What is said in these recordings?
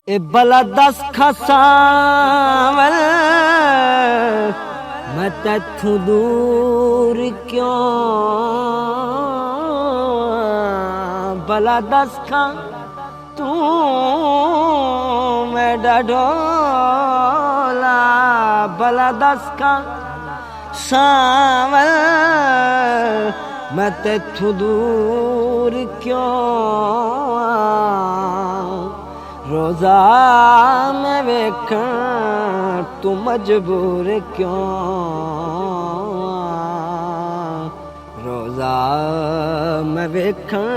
ए बला दस खसावल मैं तैथू दूर क्यों बला दस खा तू मैं डढोला बला दस खा सावल मैं तैथू दूर क्यों रोजा में वेखण तू मजबूर क्यों रोजा में वेखण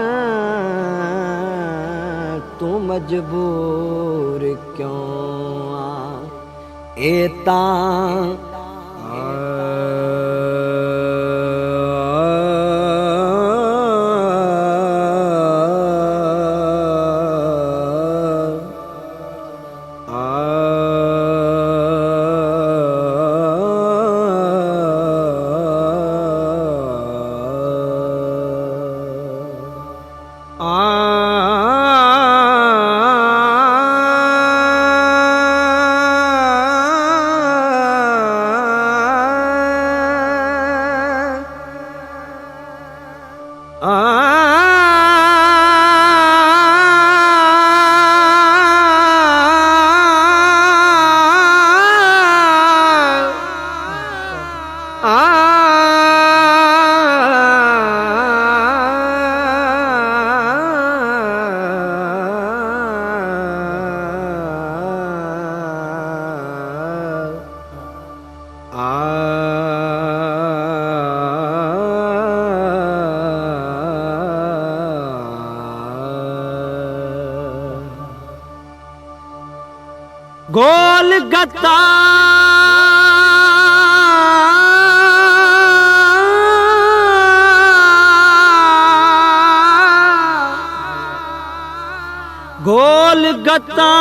तू मजबूर क्यों ए तां गोल गत्ता गोल गत्ता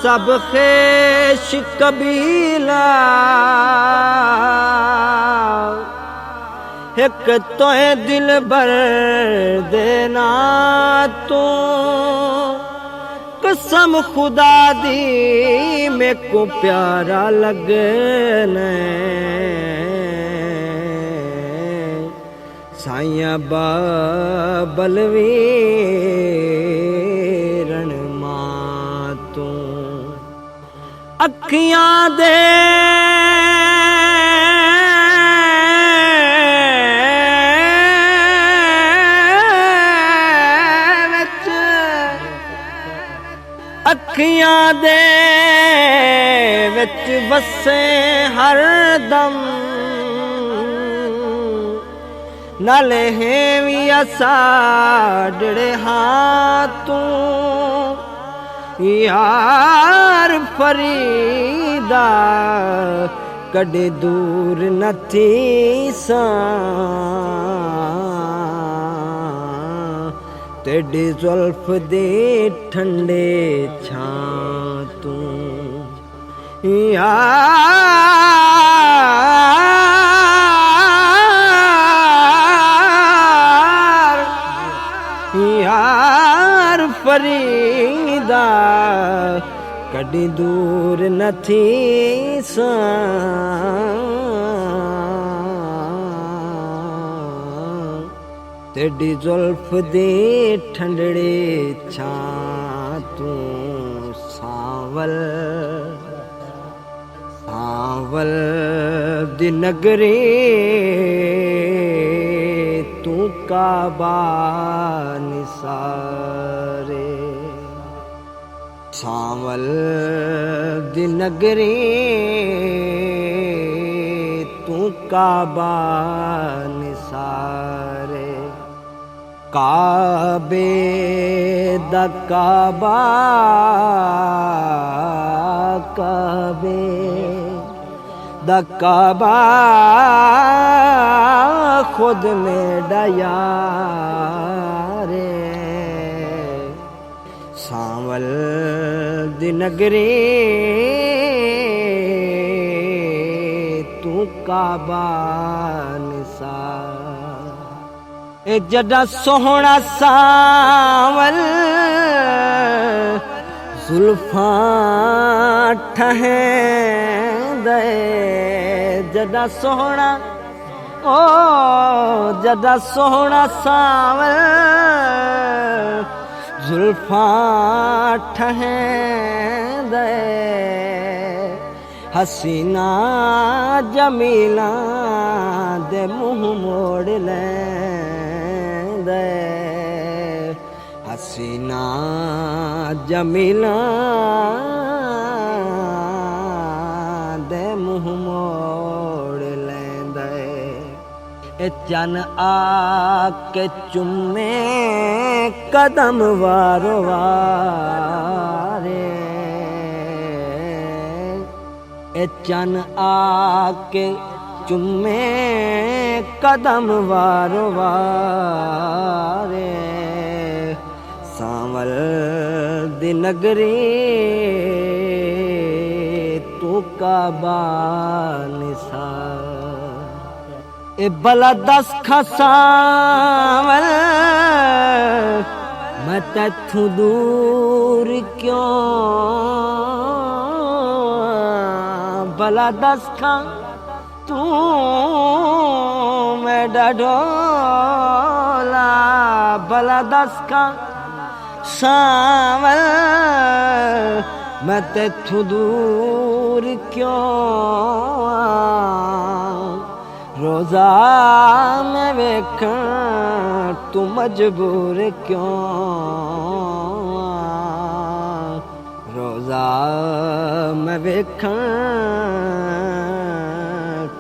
सब खेश कबीला एक तोहे दिल भर देना तू कसम खुदा दी मेरे को प्यारा लगने साइया बलवीरन मां तू अखियां दे अखियां दे विच वसे हर दम नाले हेवी साडड़े हाँ तू यार फरीदा कॾे दूर न थी तेरी जुल्फ दे ठंडे छां तू यार फरीदा कॾी दूर न थी तेरी जुल्फ दे ठंडड़े छां तू सावल सावल दी नगरी तू काबा निसारे सावल दी नगरी तू काबा निसारे काबे दा काबा काबे दा काबा खुद में डया रे सावल दी नगरी तू काबा निसार ए जड़ा सोहना सावल सुल्फा ठहें दे जदा सोहना ओ जदा सोहना सावल जुल्फा ठहें दे हसीना जमीला दे मुँह मोड़ लेंदे हसीना जमीला दे मुँह मोड़ लेंदे ए चन आके चुम्मे कदम वारो वारे ए चन आके चुम्मे कदम वारो वारे सांवल दी नगरी तू काबा निसार ए भला दस खसावल मैं तैथू दूर क्यों भला दस खा तू मैं डोला भला दस खा सावल मैं तैथू दूर क्यों रोजा मैं वेखां तू मजबूर क्यों रोजा मैं वेखां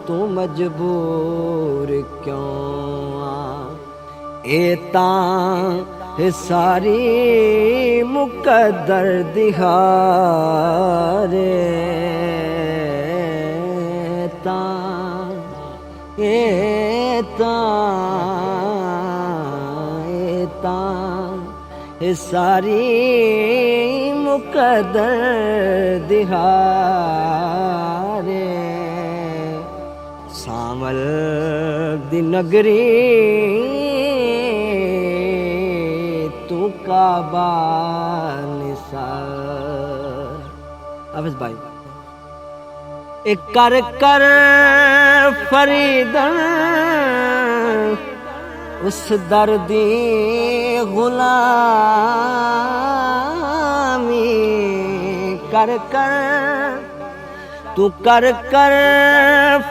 तू मजबूर क्यों ए तां सारी मुकद्दर दिहारे ए सारी मुकद्दर दिहारे सांवल दी नगरी तू काबा निसार। हाफिज भाई एक कर कर फरीदन उस दर्दी गुलामी कर कर तू कर कर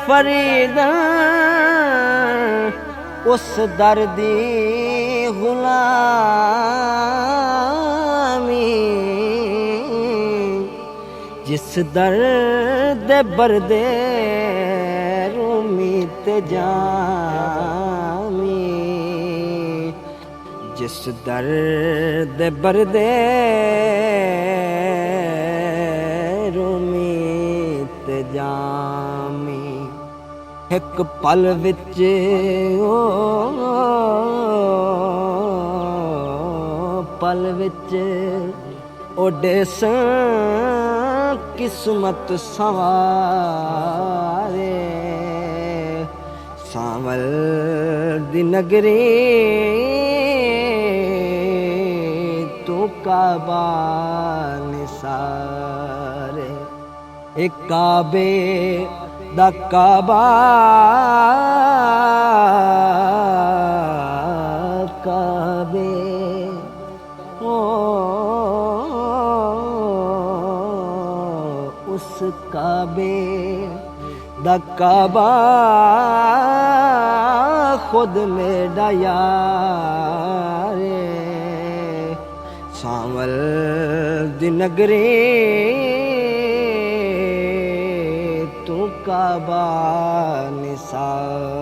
फरीदन उस दर्दी गुलामी जिस दर्द बरदे रूमी ते जामी जिस दर्द बरदे रूमी ते जामी एक पल विच ओ पल विच ओडे किस्मत सवारे सांवल दी नगरी तू काबा निसारे एक काबे दा काबा काबे उस काबे दा काबा खुद मेरा यार सांवल दी नगरी तू काबा निसार।